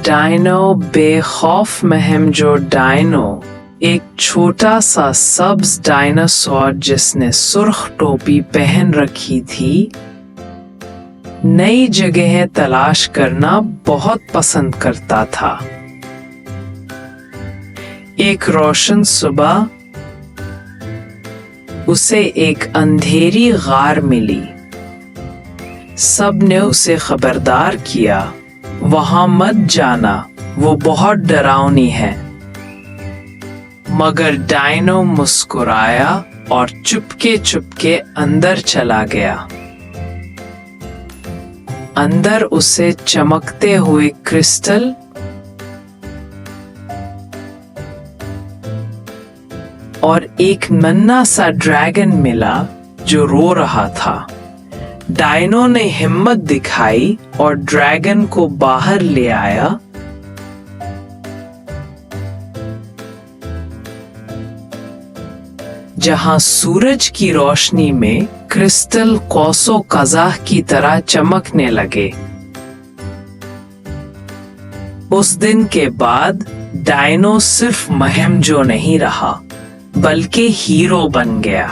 Dino बेखौफ महमजो dino एक छोटा सा सब्ज डायनासोर जिसने सुर्ख टोपी पहन रखी थी नई जगह तलाश करना बहुत पसंद करता था। एक रोशन सुबह उसे एक अंधेरी गार मिली। सब ने उसे खबरदार किया, वहां मत जाना, वो बहुत डरावनी है। मगर डायनो मुस्कुराया और चुपके चुपके अंदर चला गया। अंदर उसे चमकते हुए क्रिस्टल और एक नन्हा सा ड्रैगन मिला जो रो रहा था। डायनो ने हिम्मत दिखाई और ड्रैगन को बाहर ले आया। जहां सूरज की रोशनी में क्रिस्टल कौसो कज़ाह की तरह चमकने लगे। उस दिन के बाद डायनो सिर्फ महमजो नहीं रहा, बल्कि हीरो बन गया।